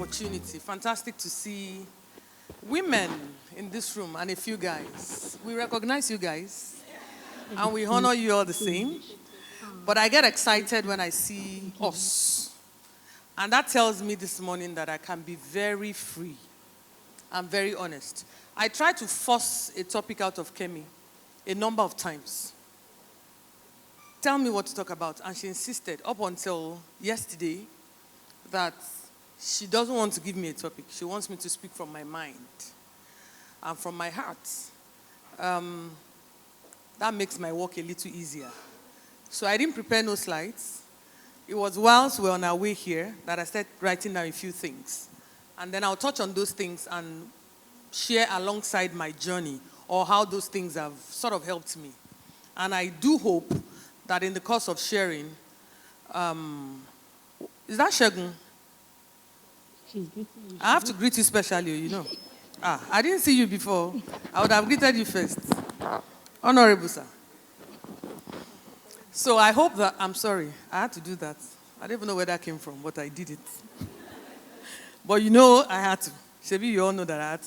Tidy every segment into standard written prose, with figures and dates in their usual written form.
opportunity. Fantastic to see women in this room and a few guys. We recognize you guys and we honor you all the same. But I get excited when I see us. And that tells me this morning that I can be very free. I'm very honest. I tried to force a topic out of KEMI a number of times. Tell me what to talk about. And she insisted up until yesterday that she doesn't want to give me a topic. She wants me to speak from my mind and from my heart. That makes my work a little easier. So I didn't prepare no slides. It was whilst we were on our way here that I started writing down a few things. And then I'll touch on those things and share alongside my journey or how those things have sort of helped me. And I do hope that in the course of sharing, is that Shegun? I have to greet you specially, you know. I didn't see you before. I would have greeted you first. Honorable sir. So I hope that, I'm sorry, I had to do that. I don't even know where that came from, but I did it. But you know I had to. Shebi, you all know that I had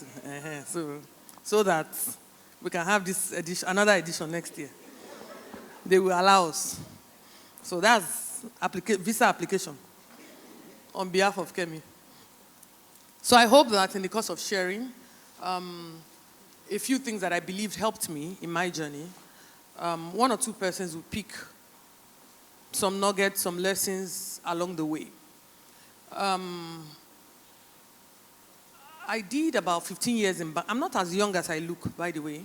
to. So that we can have this edition, another edition next year. They will allow us. So that's visa application on behalf of KEMI. So I hope that in the course of sharing, a few things that I believed helped me in my journey, one or two persons will pick some nuggets, some lessons along the way. I did about 15 years in bank. I'm not as young as I look, by the way.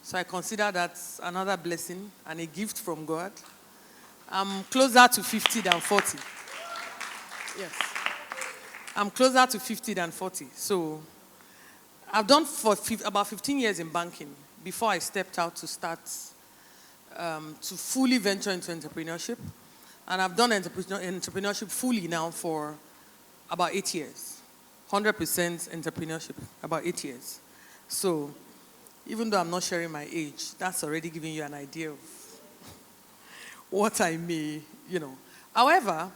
So I consider that another blessing and a gift from God. I'm closer to 50 than 40. Yes. I'm closer to 50 than 40. So I've done for about 15 years in banking before I stepped out to start to fully venture into entrepreneurship. And I've done entrepreneurship fully now for about 8 years. 100% entrepreneurship, about 8 years. So even though I'm not sharing my age, that's already giving you an idea of what I may, you know. However,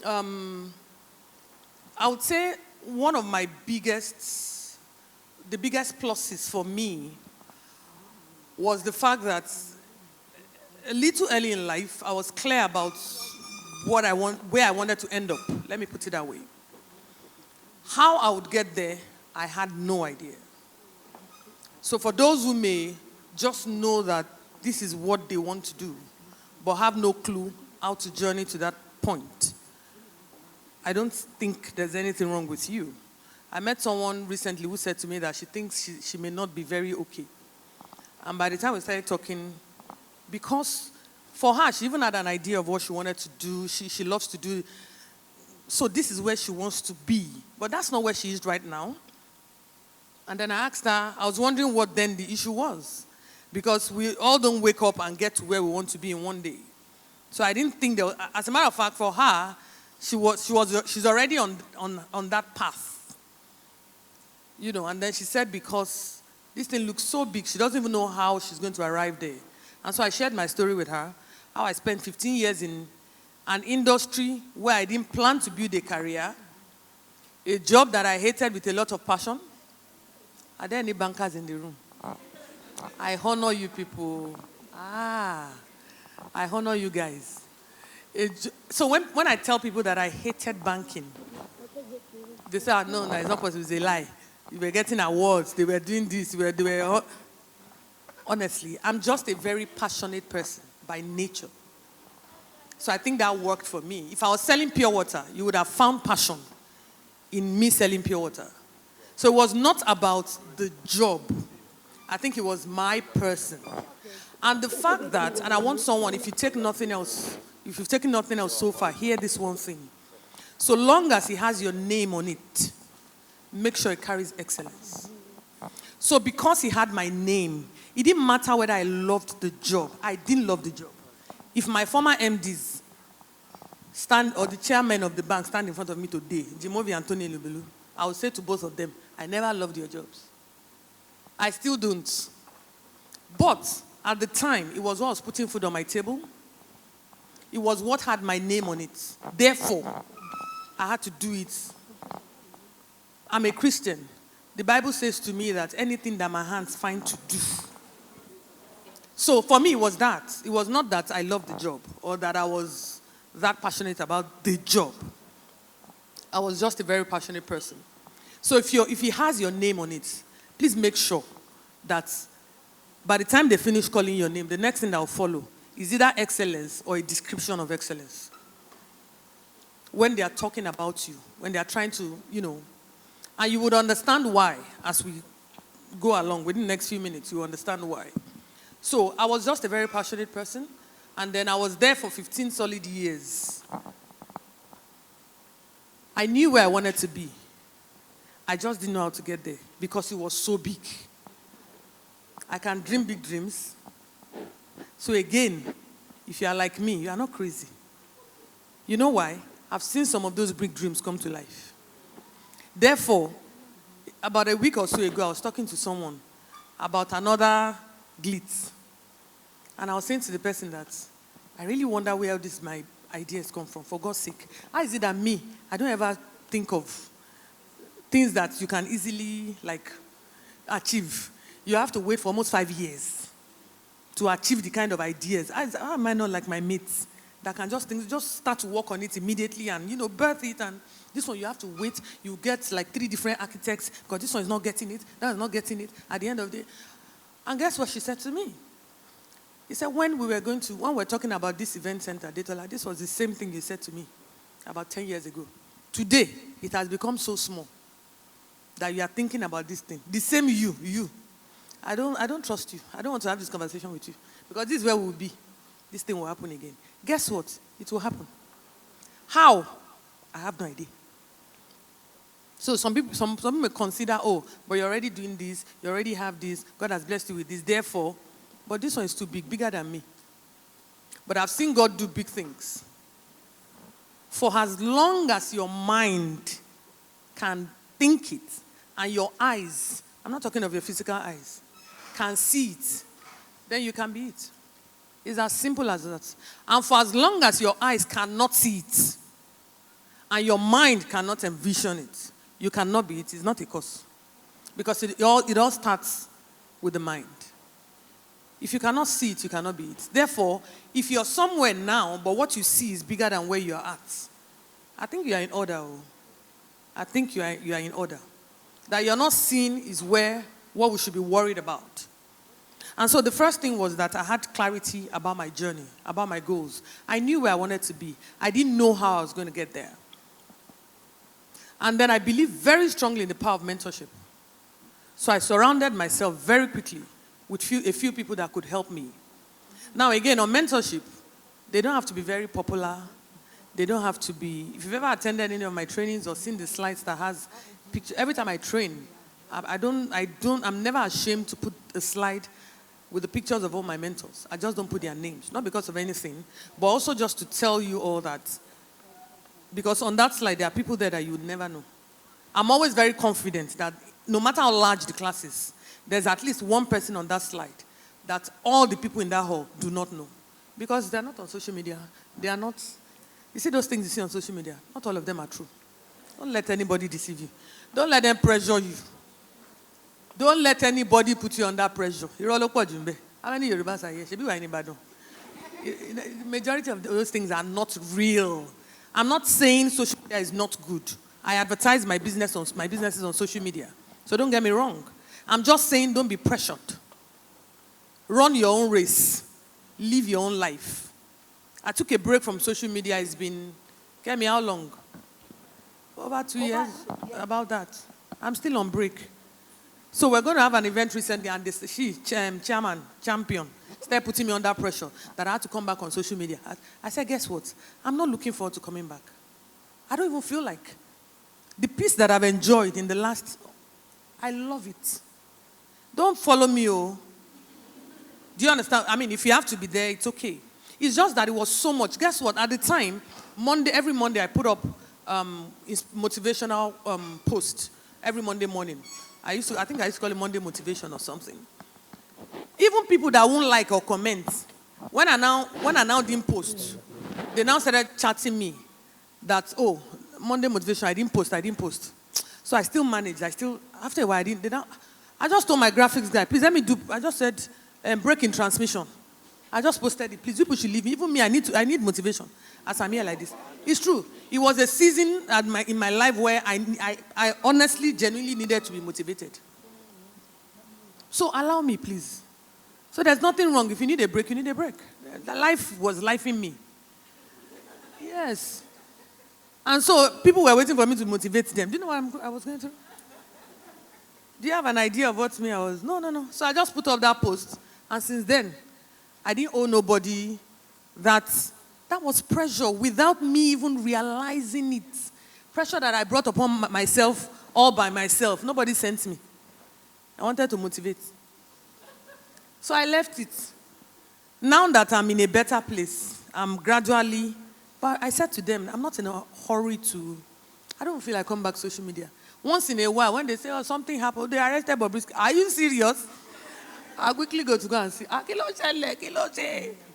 I would say one of my the biggest pluses for me was the fact that a little early in life, I was clear about where I wanted to end up. Let me put it that way. How I would get there, I had no idea. So for those who may just know that this is what they want to do, but have no clue how to journey to that point, I don't think there's anything wrong with you. I met someone recently who said to me that she thinks she may not be very okay. And by the time we started talking, because for her, she even had an idea of what she wanted to do. She loves to do. So this is where she wants to be. But that's not where she is right now. And then I asked her, I was wondering what then the issue was. Because we all don't wake up and get to where we want to be in one day. So I didn't think as a matter of fact, for her, she's already on that path. You know, and then she said because this thing looks so big, she doesn't even know how she's going to arrive there. And so I shared my story with her, how I spent 15 years in an industry where I didn't plan to build a career, a job that I hated with a lot of passion. Are there any bankers in the room? I honor you people. I honor you guys. So when I tell people that I hated banking, they say, no, it's not possible, it's a lie. You were getting awards, they were doing this, honestly, I'm just a very passionate person by nature. So I think that worked for me. If I was selling pure water, you would have found passion in me selling pure water. So it was not about the job. I think it was my person. And the fact that, and I want someone, if you've taken nothing else so far, hear this one thing. So long as it has your name on it, make sure it carries excellence. So because he had my name, it didn't matter whether I loved the job. I didn't love the job. If my former MDs or the chairman of the bank stand in front of me today, Jimovi and Tony Lubelu, I would say to both of them, I never loved your jobs. I still don't. But at the time, it was what was putting food on my table. It was what had my name on it. Therefore, I had to do it I'm a Christian. The Bible says to me that anything that my hands find to do. So for me, it was that. It was not that I loved the job or that I was that passionate about the job. I was just a very passionate person. So if he has your name on it, please make sure that by the time they finish calling your name, the next thing that will follow is either excellence or a description of excellence. When they are talking about you, when they are trying to, and you would understand why as we go along. Within the next few minutes, you understand why. So I was just a very passionate person, and then I was there for 15 solid years. I knew where I wanted to be. I just didn't know how to get there because it was so big. I can dream big dreams. So again, if you are like me, you are not crazy. You know why? I've seen some of those big dreams come to life. Therefore, about a week or so ago, I was talking to someone about another glitz. And I was saying to the person that I really wonder where my ideas come from, for God's sake. How is it that me, I don't ever think of things that you can easily achieve. You have to wait for almost 5 years to achieve the kind of ideas. How am I not like my mates that can just start to work on it immediately and, birth it, and this one you have to wait. You get 3 different architects because this one is not getting it, that is not getting it at the end of the day. And guess what she said to me? He said, when we were talking about this event center, Adetola, this was the same thing you said to me about 10 years ago. Today, it has become so small that you are thinking about this thing. The same you. I don't trust you. I don't want to have this conversation with you because this is where we will be. This thing will happen again. Guess what? It will happen. How? I have no idea. So some people may consider, but you're already doing this, you already have this, God has blessed you with this, therefore, but this one is too big, bigger than me. But I've seen God do big things. For as long as your mind can think it, and your eyes, I'm not talking of your physical eyes, can see it, then you can be it. It's as simple as that. And for as long as your eyes cannot see it, and your mind cannot envision it, you cannot be it. It's not a cause. Because it all starts with the mind. If you cannot see it, you cannot be it. Therefore, if you're somewhere now, but what you see is bigger than where you're at, I think you are in order. I think you are in order. That you're not seeing is what we should be worried about. And so the first thing was that I had clarity about my journey, about my goals. I knew where I wanted to be. I didn't know how I was going to get there. And then I believed very strongly in the power of mentorship. So I surrounded myself very quickly with a few people that could help me. Now again, on mentorship, they don't have to be very popular. They don't have to be, if you've ever attended any of my trainings or seen the slides that has pictures, every time I train, I'm never ashamed to put a slide with the pictures of all my mentors. I just don't put their names, not because of anything, but also just to tell you all that. Because on that slide, there are people there that you would never know. I'm always very confident that no matter how large the class is, there's at least one person on that slide that all the people in that hall do not know. Because they're not on social media. They are not. You see those things you see on social media? Not all of them are true. Don't let anybody deceive you. Don't let them pressure you. Don't let anybody put you under pressure. How many Yorubas are here? The majority of those things are not real. I'm not saying social media is not good. I advertise my businesses on social media. So don't get me wrong. I'm just saying don't be pressured. Run your own race. Live your own life. I took a break from social media. It's been, KEMI, how long? Over 2 years. About that. I'm still on break. So we're going to have an event recently, and champion, started putting me under pressure that I had to come back on social media. I said, guess what? I'm not looking forward to coming back. I don't even feel like. The peace that I've enjoyed in the last, I love it. Don't follow me, Do you understand? I mean, if you have to be there, it's okay. It's just that it was so much. Guess what? At the time, every Monday I put up motivational post every Monday morning. I think I used to call it Monday motivation or something. Even people that won't like or comment, when I now didn't post, they now started chatting me that, Monday motivation, I didn't post. So I still managed. After a while, I just told my graphics guy, please let me do, I just said, break in transmission. I just posted it. Please, people should leave me. Even me, I need motivation. As I'm here like this. It's true. It was a season in my life where I honestly, genuinely needed to be motivated. So allow me, please. So there's nothing wrong. If you need a break, you need a break. The life was life in me. Yes. And so people were waiting for me to motivate them. Do you know what I was going through? Do you have an idea of what me I was? No. So I just put up that post. And since then, I didn't owe nobody that was pressure without me even realizing it. Pressure that I brought upon myself all by myself. Nobody sent me. I wanted to motivate. So I left it. Now that I'm in a better place, I'm gradually, but I said to them, I'm not in a hurry I don't feel like coming back to social media. Once in a while, when they say, oh, something happened, they arrested Bobrisky. Are you serious? I'll quickly go to go and see.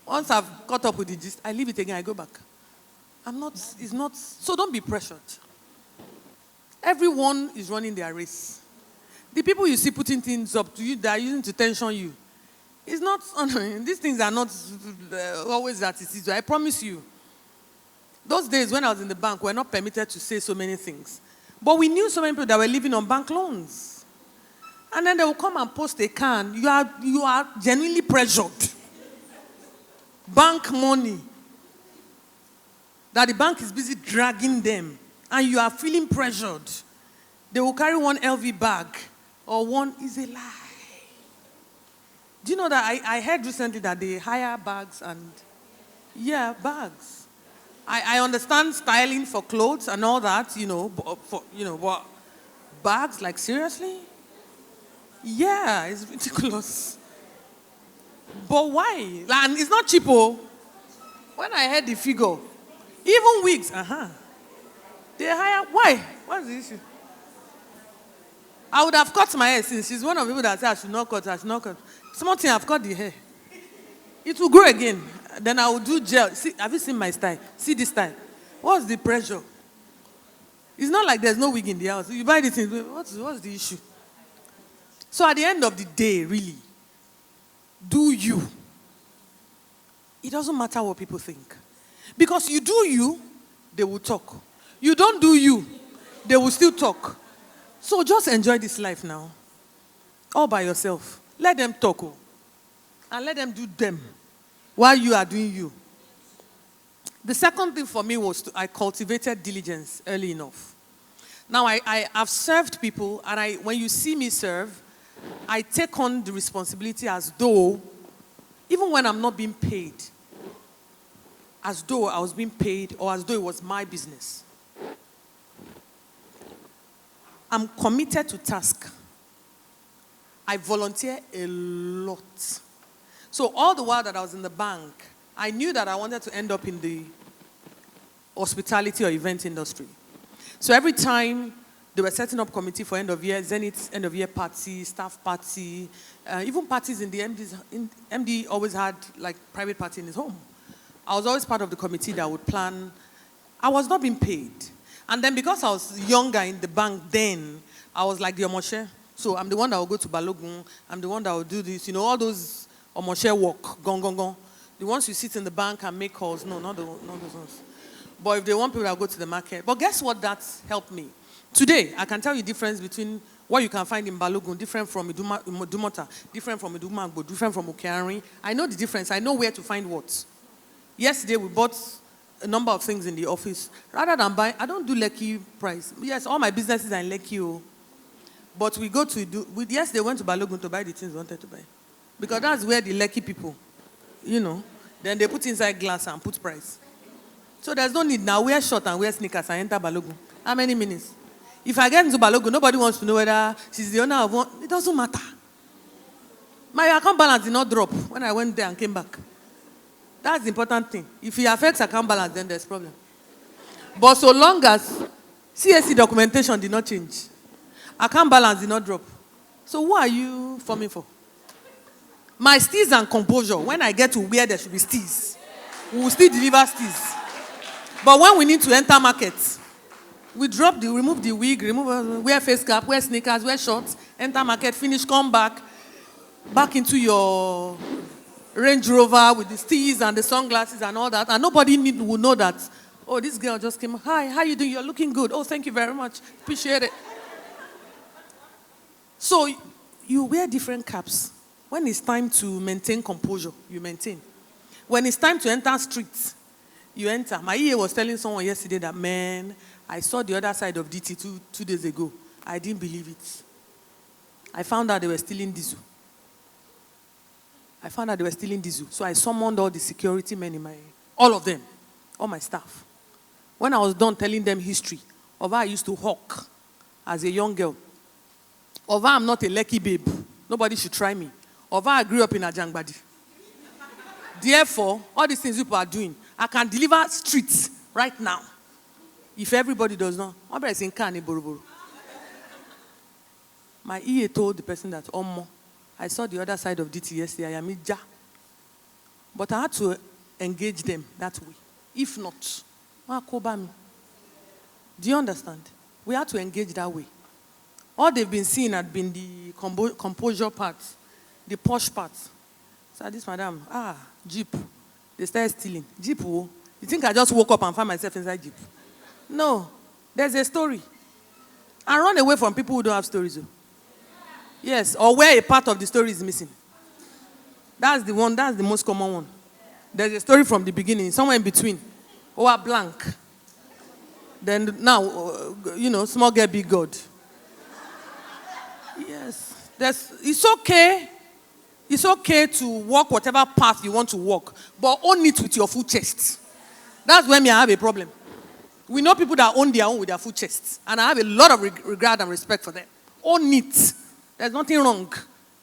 Once I've caught up with the gist, I leave it again, I go back. So don't be pressured. Everyone is running their race. The people you see putting things up to you, they are using to tension you. It's not, these things are not always that it is. I promise you. Those days when I was in the bank, we were not permitted to say so many things. But we knew so many people that were living on bank loans. And then they will come and post a can. You are genuinely pressured. Bank money. That the bank is busy dragging them. And you are feeling pressured. They will carry one LV bag. Or one is a lie. Do you know that I heard recently that they hire bags and... Yeah, bags. I understand styling for clothes and all that, but bags, like seriously? Yeah, it's ridiculous. But why? And it's not cheap, oh. When I heard the figure, even wigs, they hire, why? What's the issue? I would have cut my hair since she's one of the people that say I should not cut. Small thing, I've cut the hair. It will grow again. Then I will do gel. See, have you seen my style? See this style. What's the pressure? It's not like there's no wig in the house. You buy this thing, what's the issue? So at the end of the day, really, do you. It doesn't matter what people think. Because you do you, they will talk. You don't do you, they will still talk. So just enjoy this life now. All by yourself. Let them talk. And let them do them while you are doing you. The second thing for me was I cultivated diligence early enough. Now, I've served people, and when you see me serve, I take on the responsibility as though, even when I'm not being paid, as though I was being paid or as though it was my business. I'm committed to task. I volunteer a lot. So all the while that I was in the bank, I knew that I wanted to end up in the hospitality or event industry. So every time they were setting up committee for end of year, Zenith end of year party, staff party, even parties in the MD always had like private party in his home. I was always part of the committee that would plan. I was not being paid. And then because I was younger in the bank then, I was like the Omoshe. So I'm the one that will go to Balogun. I'm the one that will do this. You know, all those Omoshe work, gong. The ones who sit in the bank and make calls. No, not those ones. But if they want people, I'll go to the market. But guess what? That's helped me. Today, I can tell you the difference between what you can find in Balogun, different from Idumota, different from Idumagbo, different from Okeari. I know the difference. I know where to find what. Yesterday, we bought a number of things in the office. Rather than buying, I don't do Lekki price. Yes, all my businesses are in Lekki. But we go to yes, they went to Balogun to buy the things they wanted to buy. Because that's where the Lekki people, then they put inside glass and put price. So there's no need now. Wear short and wear sneakers and enter Balogun. How many minutes? If I get into Balogun, nobody wants to know whether she's the owner of one. It doesn't matter. My account balance did not drop when I went there and came back. That's the important thing. If it affects account balance, then there's problem. But so long as CSC documentation did not change, account balance did not drop. So what are you forming for? My steez and composure, when I get to where there should be steez, we will still deliver steez. But when we need to enter markets, We remove the wig, wear face cap, wear sneakers, wear shorts, enter market, finish, come back into your Range Rover with the steez and the sunglasses and all that. And nobody will know that, oh, this girl just came. Hi, how you doing? You're looking good. Oh, thank you very much. Appreciate it. So you wear different caps. When it's time to maintain composure, you maintain. When it's time to enter streets, you enter. My EA was telling someone yesterday that, man, I saw the other side of DT two days ago. I didn't believe it. I found out they were stealing diesel. So I summoned all the security men all of them, all my staff. When I was done telling them history of how I used to hawk as a young girl, of how I'm not a lucky babe, nobody should try me, of how I grew up in Ajangbadi. Therefore, all these things people are doing, I can deliver streets right now. If everybody does not, my EA told the person that, I saw the other side of DT yesterday, I am Ija. But I had to engage them that way. If not, do you understand? We had to engage that way. All they've been seeing had been the composure part, the posh part. So this madam, Jeep. They started stealing. Jeep, you think I just woke up and found myself inside Jeep? No, there's a story. I run away from people who don't have stories. Yes, or where a part of the story is missing. That's the most common one. There's a story from the beginning, somewhere in between. Or blank. Then now, small girl, big God. Yes. It's okay. It's okay to walk whatever path you want to walk, but own it with your full chest. That's when I have a problem. We know people that own their own with their full chests, and I have a lot of regard and respect for them. Own it. There's nothing wrong.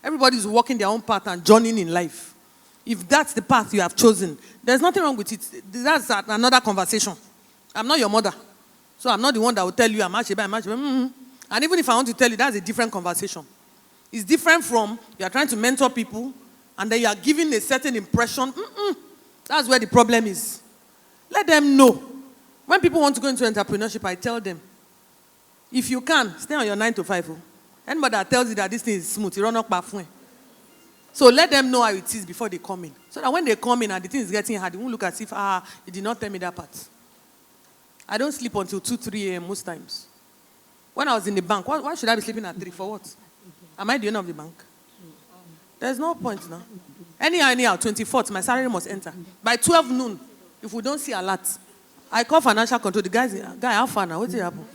Everybody's walking their own path and journeying in life. If that's the path you have chosen, there's nothing wrong with it. That's another conversation. I'm not your mother, so I'm not the one that will tell you I'm Asheba. And even if I want to tell you, that's a different conversation. It's different from you are trying to mentor people, and then you are giving a certain impression. That's where the problem is. Let them know. When people want to go into entrepreneurship, I tell them, if you can, stay on your 9 to 5. Anybody that tells you that this thing is smooth, you run up by. So let them know how it is before they come in. So that when they come in and the thing is getting hard, they won't look as if, you did not tell me that part. I don't sleep until 2, 3 a.m. most times. When I was in the bank, why should I be sleeping at 3? For what? Am I the owner of the bank? There's no point now. Anyhow, 24th, my salary must enter. By 12 noon, if we don't see a lot, I call financial control. The guy, how far now? What's happening?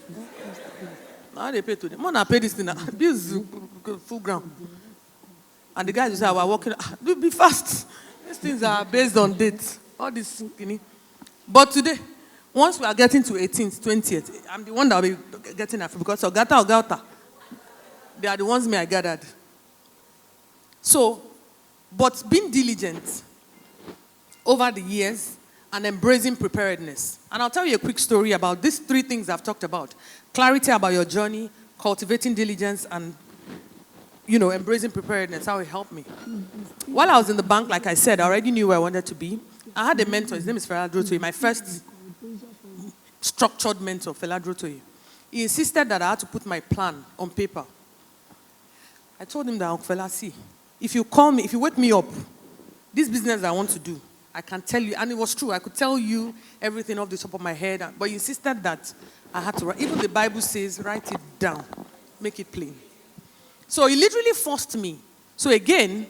Now they pay today. I'm going to pay this thing now. This is full ground. And the guys will say, we're working. Do be fast. These things are based on dates. All this, But today, once we are getting to 18th, 20th, I'm the one that will be getting that because Ogata, they are the ones I gathered. So, but being diligent over the years and embracing preparedness. And I'll tell you a quick story about these 3 things I've talked about. Clarity about your journey, cultivating diligence, and, embracing preparedness, how it helped me. While I was in the bank, like I said, I already knew where I wanted to be. I had a mentor. His name is Adetola, my first structured mentor, Adetola. He insisted that I had to put my plan on paper. I told him that, Fela, see, if you call me, if you wake me up, this business I want to do, I can tell you, and it was true, I could tell you everything off the top of my head, but he insisted that I had to write. Even the Bible says, write it down, make it plain. So he literally forced me. So again,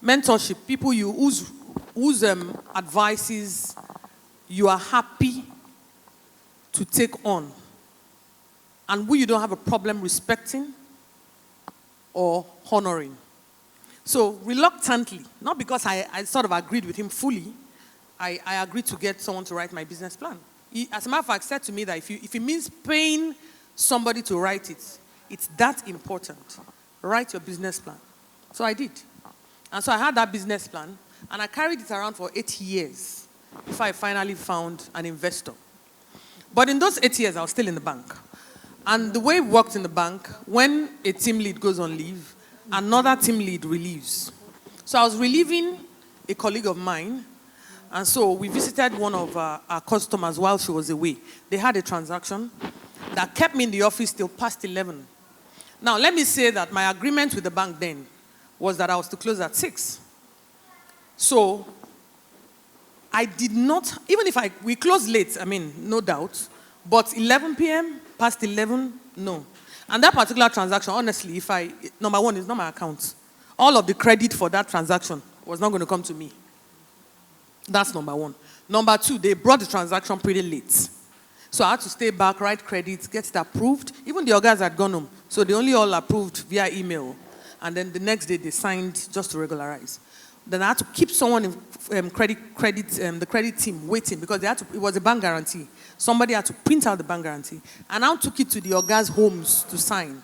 mentorship, people whose advices you are happy to take on, and who you don't have a problem respecting or honoring. So reluctantly, not because I sort of agreed with him fully, I agreed to get someone to write my business plan. He, as a matter of fact, said to me that if it means paying somebody to write it, it's that important. Write your business plan. So I did. And so I had that business plan, and I carried it around for 8 years before I finally found an investor. But in those 8 years, I was still in the bank. And the way it worked in the bank, when a team lead goes on leave, another team lead relieves. So I was relieving a colleague of mine, and so we visited one of our customers while she was away. They had a transaction, that kept me in the office till past 11. Now, let me say that my agreement with the bank then was that I was to close at 6. So, I did not, even if we closed late, no doubt, but 11 p.m., past 11, no. And that particular transaction, honestly, number one, it's not my account. All of the credit for that transaction was not going to come to me. That's number one. Number two, they brought the transaction pretty late. So I had to stay back, write credits, get it approved. Even the guys had gone home. So they only all approved via email. And then the next day they signed just to regularize. Then I had to keep someone in the credit team waiting because it was a bank guarantee. Somebody had to print out the bank guarantee. And I took it to the guys' homes to sign.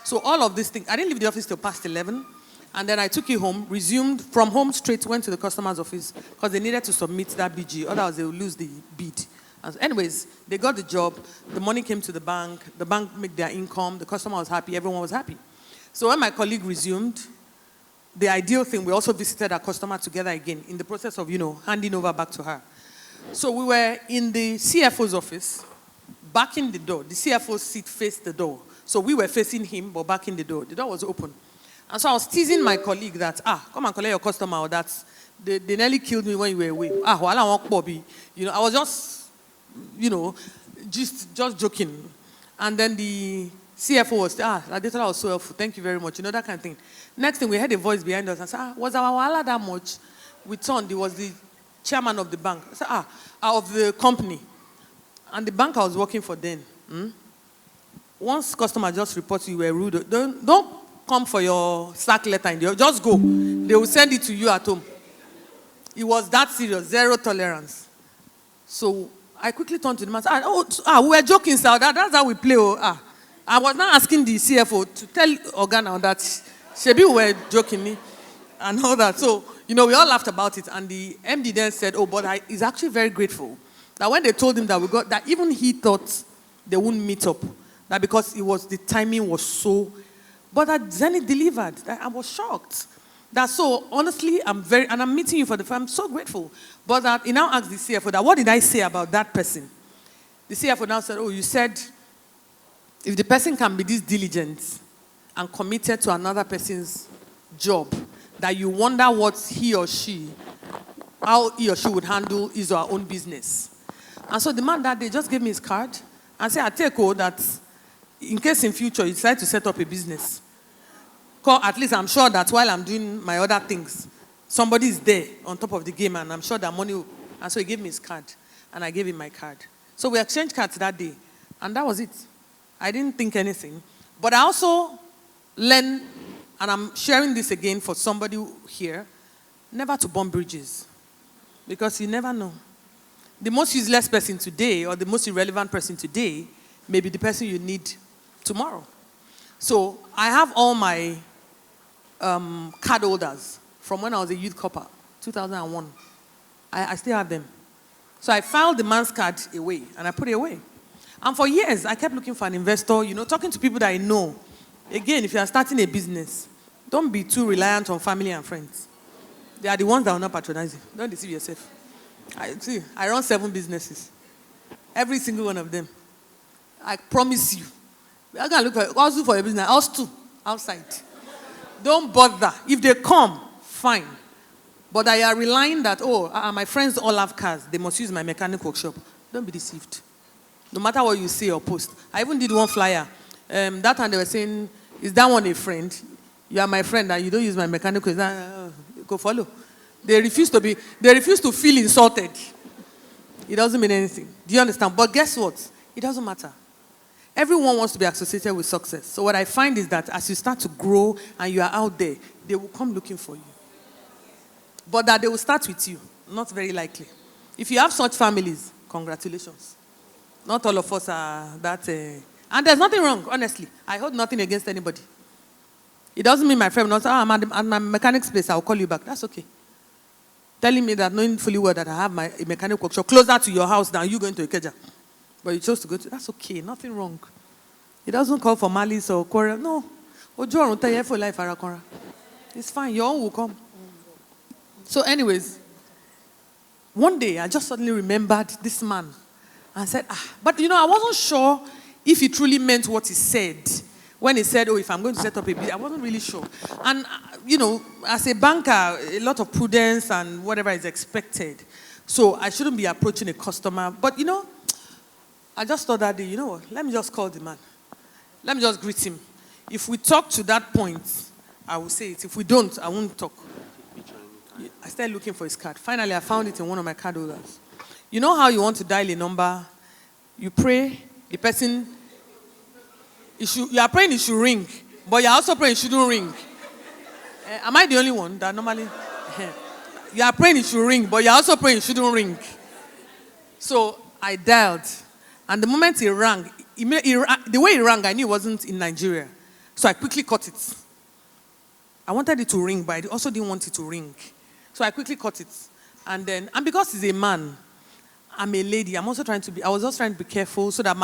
So all of these things, I didn't leave the office till past 11. And then I took it home, resumed from home straight, went to the customer's office because they needed to submit that BG. Otherwise, they would lose the bid. Anyways, they got the job. The money came to the bank made their income. The customer was happy. Everyone was happy. So when my colleague resumed, the ideal thing, we also visited our customer together again in the process of, handing over back to her. So we were in the CFO's office, back in the door. The CFO's seat faced the door. So we were facing him, but back in the door. The door was open. And so I was teasing my colleague that, come and collect your customer, or that they nearly killed me when you were away. While I walk Bobby. I was just joking. And then the CFO was, Adetola was so helpful. Thank you very much. That kind of thing. Next thing, we heard a voice behind us and said, was our wala that much? We turned, it was the chairman of the bank. I said, of the company. And the bank I was working for then. Once customer just reports you were rude, don't come for your sack letter. Just go. They will send it to you at home. It was that serious, zero tolerance. So I quickly turned to the man and said, we were joking, sir. That's how we play. I was not asking the CFO to tell Organa that Shebi we were joking and all that. So, we all laughed about it. And the MD then said, but he's actually very grateful that when they told him that we got, that even he thought they wouldn't meet up. That because the timing was so, but that Zenith delivered. I was shocked. That so, honestly, I'm meeting you for the first time. I'm so grateful. But that he now asked the CFO that, what did I say about that person? The CFO now said, you said, if the person can be this diligent and committed to another person's job, that you wonder how he or she would handle his or her own business. And so the man that day just gave me his card and said, I take that in case in future you decide to set up a business, at least I'm sure that while I'm doing my other things, somebody is there on top of the game, and I'm sure that money will. And so he gave me his card, and I gave him my card. So we exchanged cards that day, and that was it. I didn't think anything. But I also learned, and I'm sharing this again for somebody here, never to burn bridges. Because you never know. The most useless person today, or the most irrelevant person today, may be the person you need tomorrow. So I have all my card holders from when I was a youth corper, 2001. I still have them. So I filed the man's card away, and I put it away. And for years, I kept looking for an investor, talking to people that I know. Again, if you are starting a business, don't be too reliant on family and friends. They are the ones that will not patronize you. Don't deceive yourself. I run 7 businesses. Every single one of them. I promise you. I can look for a business. Us too, outside. Don't bother. If they come, fine. But I are relying that, my friends all have cars. They must use my mechanic workshop. Don't be deceived. No matter what you say or post. I even did one flyer. That time they were saying, is that one a friend? You are my friend and you don't use my mechanic. Go follow. They refuse to feel insulted. It doesn't mean anything. Do you understand? But guess what? It doesn't matter. Everyone wants to be associated with success. So what I find is that as you start to grow and you are out there, they will come looking for you. But that they will start with you, not very likely. If you have such families, congratulations. Not all of us are that. And there's nothing wrong, honestly. I hold nothing against anybody. It doesn't mean my friend will not say, I'm at my mechanic's place, I'll call you back. That's okay. Telling me that, knowing fully well that I have my mechanic workshop closer to your house than you going to Ikeja. But you chose to go to, that's okay, nothing wrong. It doesn't call for malice or quarrel. No. It's fine, your own will come. So anyways, one day I just suddenly remembered this man and said, but I wasn't sure if he truly meant what he said. When he said, oh, if I'm going to set up a business, I wasn't really sure. And, as a banker, a lot of prudence and whatever is expected. So I shouldn't be approaching a customer. But, I just thought that day, you know what, let me just call the man. Let me just greet him. If we talk to that point, I will say it. If we don't, I won't talk. I started looking for his card. Finally, I found it in one of my card holders. You know how you want to dial a number? You pray, the person, you are praying it should ring, but you're also praying it shouldn't ring. Am I the only one that normally? You are praying it should ring, but you're also praying it shouldn't ring. So I dialed, and the moment it rang, the way it rang, I knew it wasn't in Nigeria. So I quickly cut it. I wanted it to ring, but I also didn't want it to ring. So I quickly cut it. And because he's a man, I'm a lady, I was also trying to be careful so that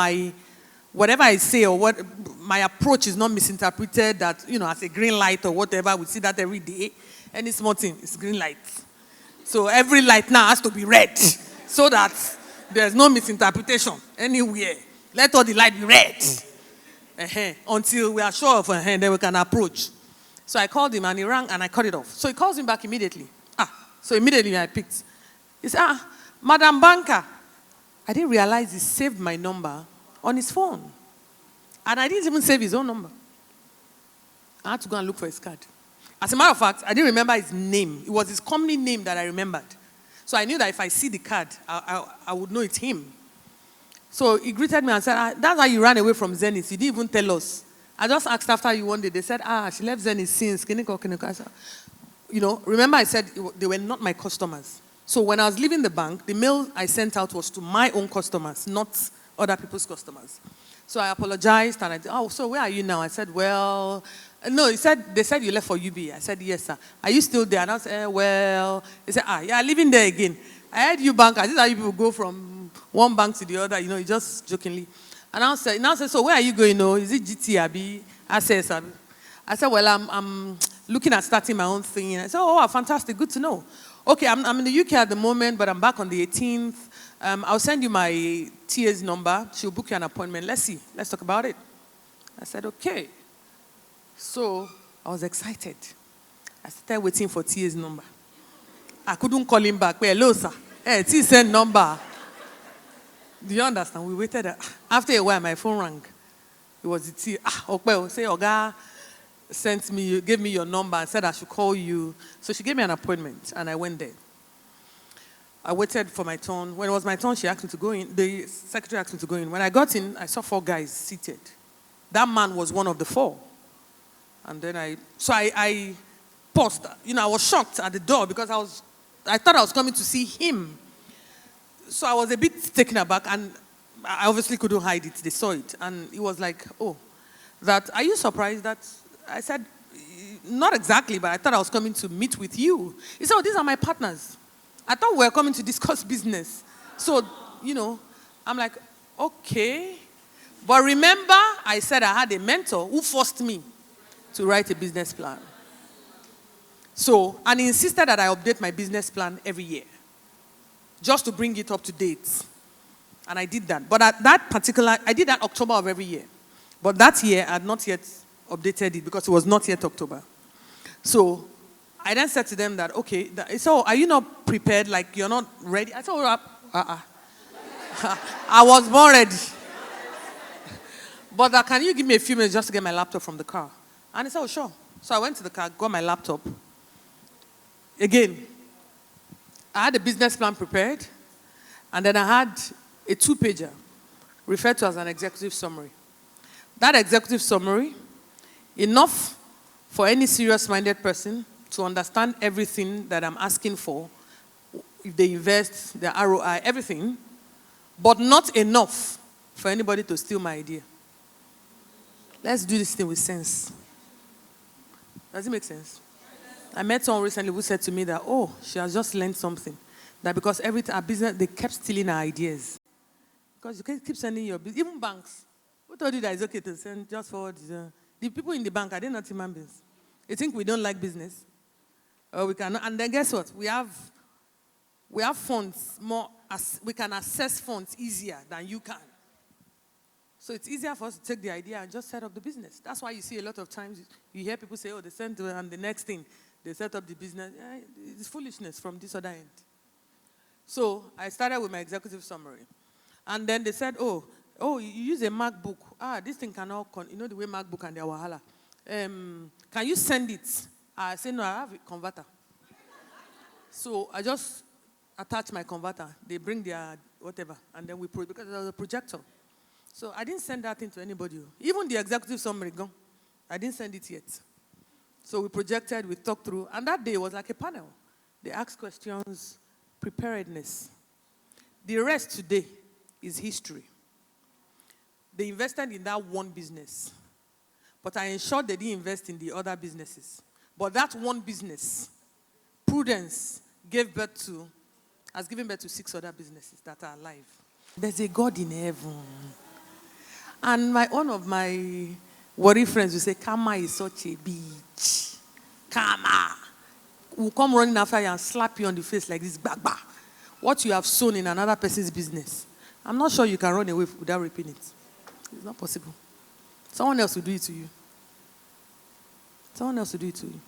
whatever I say or what my approach is not misinterpreted that, as a green light or whatever, we see that every day. Any small thing, it's green light. So every light now has to be red so that there's no misinterpretation anywhere. Let all the light be red. Until we are sure of then we can approach. So I called him and he rang and I cut it off. So he calls him back immediately. So immediately I picked. He said, Madam Banker. I didn't realize he saved my number on his phone. And I didn't even save his own number. I had to go and look for his card. As a matter of fact, I didn't remember his name. It was his company name that I remembered. So I knew that if I see the card, I would know it's him. So he greeted me and said, that's how you ran away from Zenith. You didn't even tell us. I just asked after you one day. They said, she left Zenith since. I said, remember I said they were not my customers. So when I was leaving the bank, the mail I sent out was to my own customers, not other people's customers. So I apologized and so where are you now? I said, well, no, they said you left for UB. I said, yes, sir. Are you still there? And I said, well, they said, yeah, leaving there again. I heard you bankers. This is how you people go from one bank to the other, just jokingly. And I said, so where are you going? Is it GT, Abi, Access? Abi? I said, well, I'm looking at starting my own thing. I said, oh, fantastic, good to know. Okay, I'm in the UK at the moment, but I'm back on the 18th. I'll send you my TA's number. She'll book you an appointment. Let's see. Let's talk about it. I said, okay. So I was excited. I started waiting for TA's number. I couldn't call him back. Well, hello, sir. Hey, T send number. Do you understand? We waited. After a while, my phone rang. It was the T. Okay, say, Oga gave me your number and said I should call you. So she gave me an appointment, and I went there. I waited for my turn. When it was my turn, she asked me to go in. The secretary asked me to go in. When I got in, I saw 4 guys seated. That man was one of the 4. And then I paused. I was shocked at the door because I thought I was coming to see him. So I was a bit taken aback, and I obviously couldn't hide it. They saw it. And he was like, are you surprised that? I said, not exactly, but I thought I was coming to meet with you. He said, these are my partners. I thought we were coming to discuss business. So, I'm like, okay. But remember, I said I had a mentor who forced me to write a business plan. So, and he insisted that I update my business plan every year, just to bring it up to date. And I did that. But I did that October of every year. But that year, I had not yet updated it because it was not yet October. So I then said to them that, okay, so are you not prepared, like you're not ready? I said, I was born ready. But can you give me a few minutes just to get my laptop from the car? And he said, sure. So I went to the car, got my laptop. Again, I had a business plan prepared, and then I had a 2-pager referred to as an executive summary. That executive summary, enough for any serious-minded person to understand everything that I'm asking for, if they invest, their ROI, everything, but not enough for anybody to steal my idea. Let's do this thing with sense. Does it make sense? I met someone recently who said to me that, she has just learned something. That because our business, they kept stealing our ideas. Because you can't keep sending your business. Even banks. Who told you that it's okay to send just forward? The people in the bank, are they not human beings? You think we don't like business? Or we cannot. And then guess what? We have funds we can access funds easier than you can. So it's easier for us to take the idea and just set up the business. That's why you see a lot of times you hear people say, oh, they sent to, and the next thing, they set up the business. It's foolishness from this other end. So I started with my executive summary. And then they said, oh, you use a MacBook. This thing cannot, you know the way MacBook and their wahala. Can you send it? I said, no, I have a converter. So I just attach my converter. They bring their whatever, and then because there was a projector. So I didn't send that thing to anybody. Even the executive summary, gone. I didn't send it yet. So we projected, we talked through, and that day was like a panel. They asked questions, preparedness. The rest today is history. They invested in that one business, but I ensured they didn't invest in the other businesses. But that one business, Prudence, has given birth to 6 other businesses that are alive. There's a God in heaven. And one of my worry friends will say, Karma is such a bitch. Karma will come running after you and slap you on the face like this. Bah, bah. What you have sown in another person's business, I'm not sure you can run away without reaping it. It's not possible. Someone else will do it to you. Someone else will do it to you.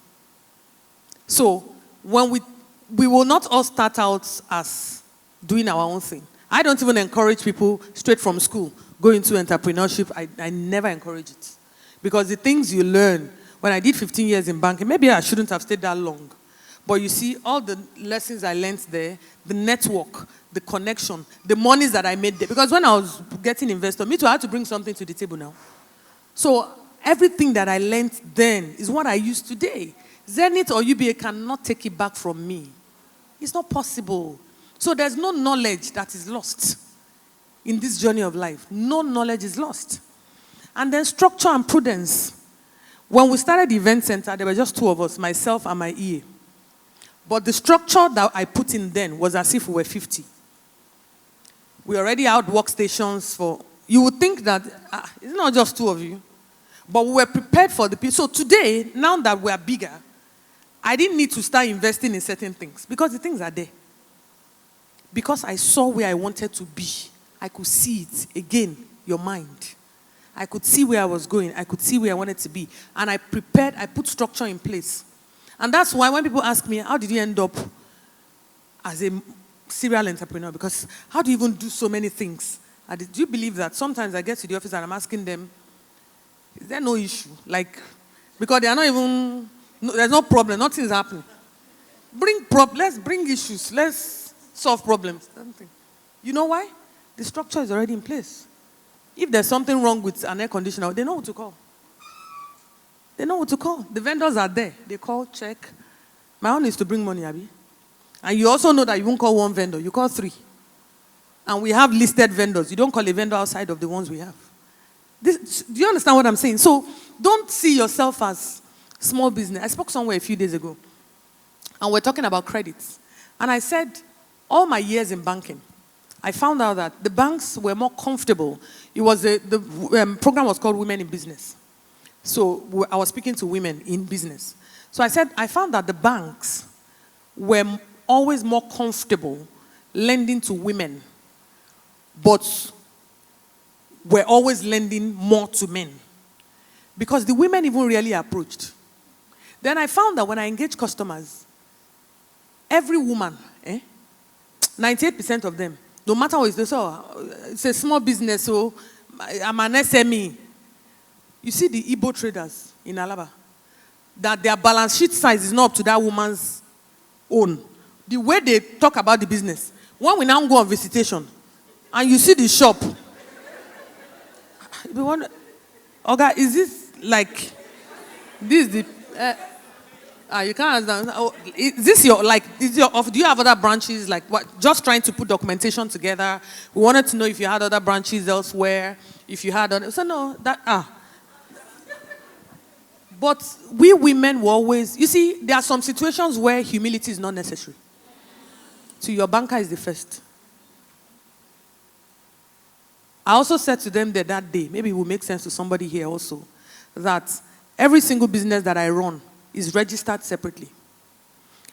So, when we will not all start out as doing our own thing. I don't even encourage people straight from school go into entrepreneurship. I never encourage it. Because the things you learn, when I did 15 years in banking, maybe I shouldn't have stayed that long. But you see, all the lessons I learned there, the network, the connection, the monies that I made there. Because when I was getting investor, me too, I had to bring something to the table now. So everything that I learned then is what I use today. Zenith or UBA cannot take it back from me. It's not possible. So there's no knowledge that is lost in this journey of life. No knowledge is lost. And then structure and prudence. When we started the event center, there were just 2 of us, myself and my EA. But the structure that I put in then was as if we were 50. We already had workstations for, you would think that it's not just 2 of you, but we were prepared for the people. So today, now that we are bigger, I didn't need to start investing in certain things because the things are there. Because I saw where I wanted to be. I could see it. Again, your mind. I could see where I was going. I could see where I wanted to be. And I prepared, I put structure in place. And that's why when people ask me, how did you end up as a serial entrepreneur? Because how do you even do so many things? Do you believe that sometimes I get to the office and I'm asking them, is there no issue? Like, because they are not even, there's no problem, nothing is happening. Let's bring issues, let's solve problems. You know why? The structure is already in place. If there's something wrong with an air conditioner, they know who to call. They know who to call. The vendors are there. They call, check. My own is to bring money, Abby. And you also know that you won't call 1 vendor, you call 3. And we have listed vendors. You don't call a vendor outside of the ones we have. Do you understand what I'm saying? So don't see yourself as small business. I spoke somewhere a few days ago, and we're talking about credits. And I said, all my years in banking, I found out that the banks were more comfortable. It was the program was called Women in Business. So I was speaking to women in business. So I said, I found that the banks were always more comfortable lending to women, but were always lending more to men. Because the women even really approached. Then I found that when I engage customers, every woman, 98% of them, no matter what it's a small business, so I'm an SME. You see the Igbo traders in Alaba, that their balance sheet size is not up to that woman's own. The way they talk about the business. When we now go on visitation, and you see the shop, you wonder, okay, is this like, this the, you can't understand. Oh, is this your, do you have other branches? Like what? Just trying to put documentation together. We wanted to know if you had other branches elsewhere. If you had other, so no, But we women were always, you see, there are some situations where humility is not necessary. So your banker is the first. I also said to them that day, maybe it will make sense to somebody here also, that every single business that I run is registered separately.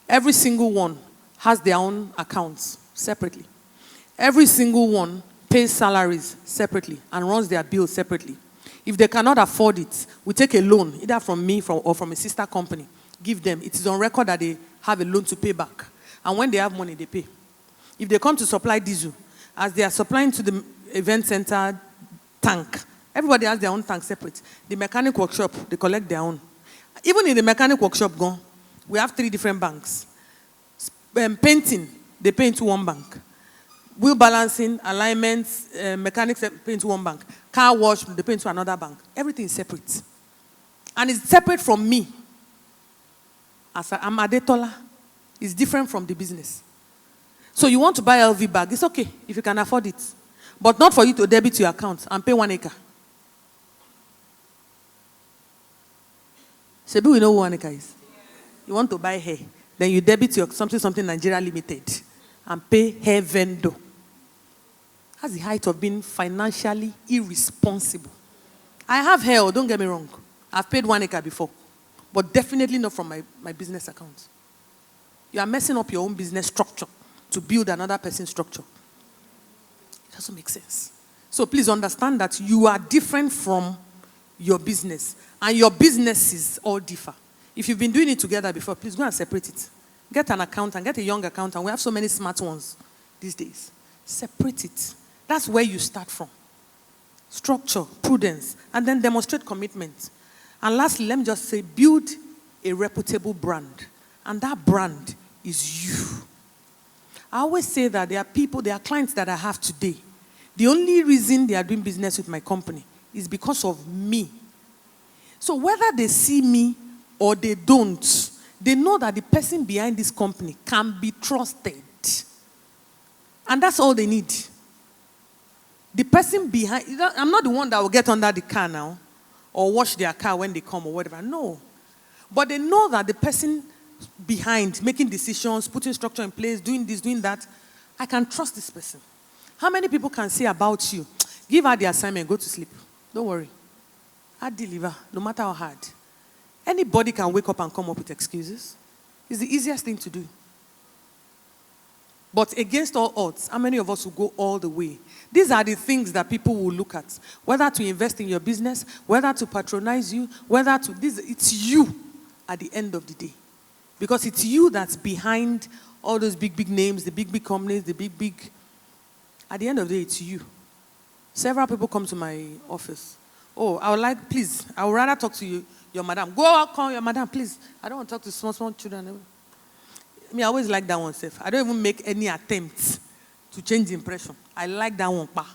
Every single one has their own accounts separately. Every single one pays salaries separately and runs their bills separately. If they cannot afford it, we take a loan, either from me or from a sister company, give them. It is on record that they have a loan to pay back. And when they have money, they pay. If they come to supply diesel, as they are supplying to the event center tank, everybody has their own tank separate. The mechanic workshop, they collect their own. Even in the mechanic workshop, we have 3 different banks. Painting, they pay into one bank. Wheel balancing, alignments, mechanics, they pay into one bank. Car wash, they pay into another bank. Everything is separate. And it's separate from me. As I'm Adetola, it's different from the business. So you want to buy LV bag, it's okay if you can afford it. But not for you to debit your account and pay 1 acre. Sebi, we know who 1 acre is. You want to buy hair, then you debit your something Nigeria Limited and pay hair vendor. That's the height of being financially irresponsible. I have hair, don't get me wrong. I've paid 1 acre before, but definitely not from my business account. You are messing up your own business structure to build another person's structure. It doesn't make sense. So please understand that you are different from your business, and your businesses all differ. If you've been doing it together before, please go and separate it. Get an accountant, get a young accountant. We have so many smart ones these days. Separate it. That's where you start from. Structure, prudence, and then demonstrate commitment. And lastly, let me just say, build a reputable brand. And that brand is you. I always say that there are clients that I have today. The only reason they are doing business with my company is because of me. So whether they see me or they don't, they know that the person behind this company can be trusted. And that's all they need. The person behind, I'm not the one that will get under the car now or wash their car when they come or whatever. No. But they know that the person behind, making decisions, putting structure in place, doing this, doing that, I can trust this person. How many people can say about you, give her the assignment, go to sleep. Don't worry. I'll deliver, no matter how hard. Anybody can wake up and come up with excuses. It's the easiest thing to do. But against all odds, how many of us will go all the way? These are the things that people will look at. Whether to invest in your business, whether to patronize you, it's you at the end of the day. Because it's you that's behind all those big names, the big companies, at the end of the day, it's you. Several people come to my office. Oh, I would rather talk to you, your madam. Go out, call your madam, please. I don't want to talk to small children. I always like that one, Seth. I don't even make any attempts to change the impression. I like that one, pa.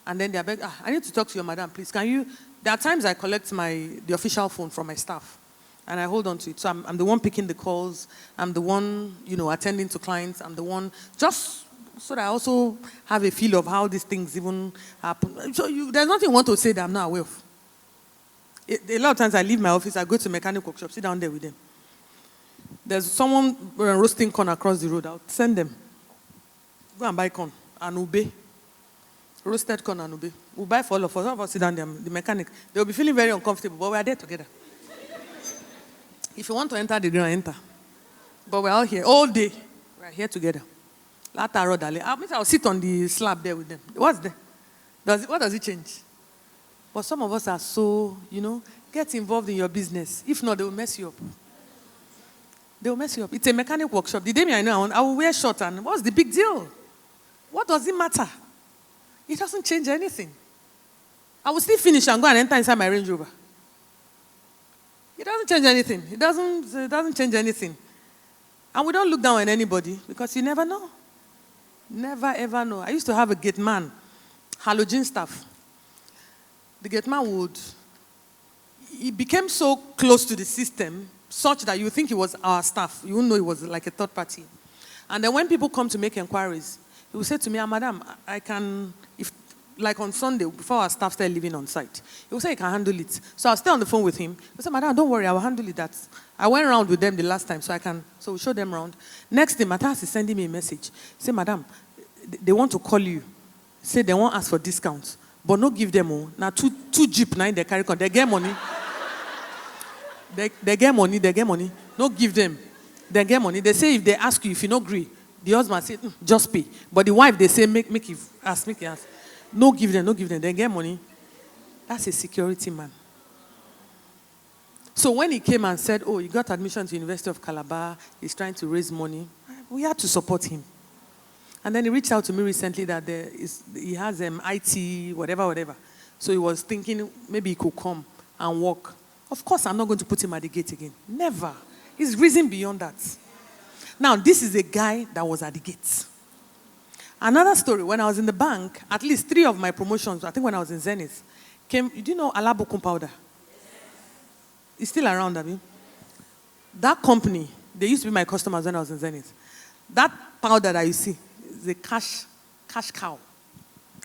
And then they're like, I need to talk to your madam, please. There are times I collect the official phone from my staff, and I hold on to it. So I'm the one picking the calls. I'm the one, attending to clients. I'm the one, just so that I also have a feel of how these things even happen. So there's nothing you want to say that I'm not aware of. A lot of times I leave my office, I go to mechanic workshop, sit down there with them. There's someone roasting corn across the road. I'll send them. Go and buy corn and ube. Roasted corn and ube. We'll buy for all of us. All of us sit down there, the mechanic. They'll be feeling very uncomfortable, but we're there together. If you want to enter the ground, enter. But we're all here all day. We're here together. I'll sit on the slab there with them. What's there? What does it change? But some of us are so, get involved in your business. If not, they will mess you up. They will mess you up. It's a mechanic workshop. The day I know, I will wear short, and what's the big deal? What does it matter? It doesn't change anything. I will still finish and go and enter inside my Range Rover. It doesn't change anything. It doesn't change anything. And we don't look down on anybody because you never know. Never, ever know. I used to have a gate man, halogen staff. The gate man he became so close to the system such that you think he was our staff. You wouldn't know he was like a third party. And then when people come to make inquiries, he will say to me, madam, I can, like on Sunday, before our staff started living on site, he will say he can handle it. So I'll stay on the phone with him. He said, madam, don't worry, I will handle it. I went around with them the last time, so we show them around. Next day, Matthias is sending me a message. He said, madam, they want to call you. Say they won't ask for discounts, but no give them all. Now two Jeep now they carry on. They get money. they get money. No give them. They get money. They say if they ask you, if you no agree, The husband said, just pay. But the wife, they say, make it ask, make it ask. No give them, then get money. That's a security man. So when he came and said, oh, he got admission to University of Calabar, he's trying to raise money, we had to support him. And then he reached out to me recently that he has IT, whatever. So he was thinking maybe he could come and work. Of course, I'm not going to put him at the gate again. Never. He's risen beyond that. Now, this is a guy that was at the gate. Another story, when I was in the bank, at least 3 of my promotions, I think when I was in Zenith, came, do you know Alabukun powder? It's still around, I mean. That company, they used to be my customers when I was in Zenith. That powder that you see is a cash cow.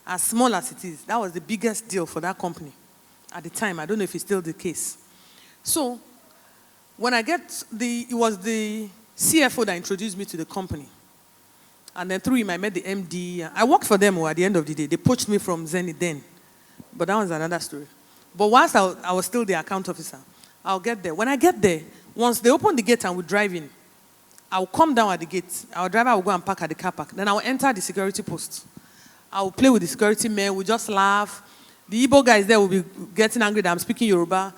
As small as it is, that was the biggest deal for that company at the time. I don't know if it's still the case. So, when it was the CFO that introduced me to the company. And then through him, I met the MD. I worked for them at the end of the day. They poached me from Zenith then. But that was another story. But whilst I was still the account officer, I'll get there. When I get there, once they open the gate and we drive in, I'll come down at the gate. Our driver will go and park at the car park. Then I'll enter the security post. I'll play with the security men. We'll just laugh. The Igbo guys there will be getting angry that I'm speaking Yoruba.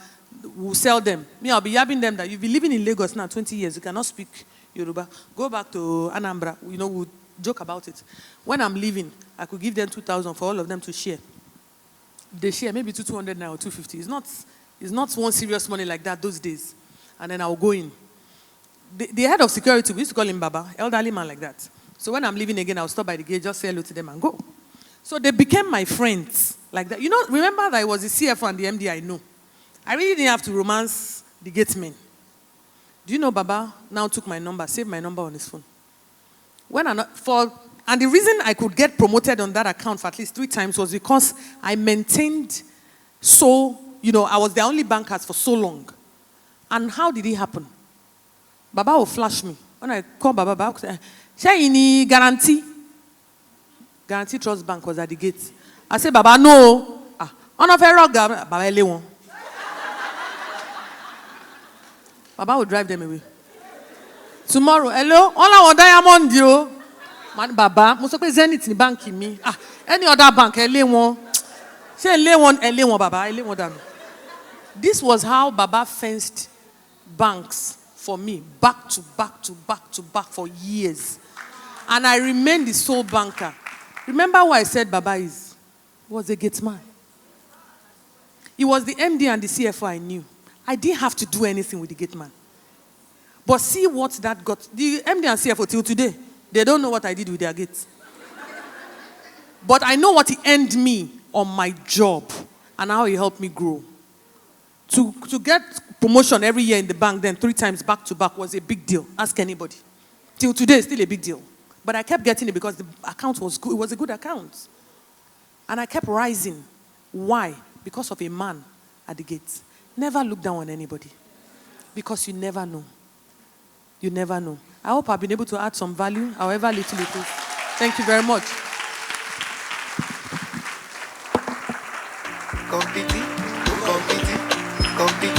We'll sell them. Me, I'll be yabbing them that you've been living in Lagos now 20 years. You cannot speak Yoruba. Go back to Anambra. We'll joke about it. When I'm leaving, I could give them 2,000 for all of them to share. They share maybe 200 now or 250. It's not one serious money like that those days. And then I'll go in. The head of security, we used to call him Baba, elderly man like that. So when I'm leaving again, I'll stop by the gate, just say hello to them and go. So they became my friends like that. Remember that it was the CFO and the MD I know. I really didn't have to romance the gatemen. Do you know Baba now took my number, saved my number on his phone? And the reason I could get promoted on that account for at least 3 times was because I maintained I was the only banker for so long. And how did it happen? Baba will flash me. When I call Baba, Baba will say, "Shey guarantee?" Guarantee Trust Bank was at the gate. I said, Baba, no. Baba, ele. Baba will drive them away. Tomorrow, hello, all our diamond yo. Man, Baba, most of the Zenith in bank me. Any other bank, ele. Say ele Baba, ele dami. This was how Baba fenced banks for me, back to back for years. And I remained the sole banker. Remember why I said Baba was a gate man. He was the MD and the CFO I knew. I didn't have to do anything with the gate man. But see what that got. The MD and CFO till today, they don't know what I did with their gates. But I know what he earned me on my job and how he helped me grow. To get promotion every year in the bank, then 3 times back to back was a big deal. Ask anybody. Till today, it's still a big deal. But I kept getting it because the account was good. It was a good account. And I kept rising. Why? Because of a man at the gate. Never look down on anybody. Because you never know. You never know. I hope I've been able to add some value, however little it is. Thank you very much. Compiti, compiti, compiti.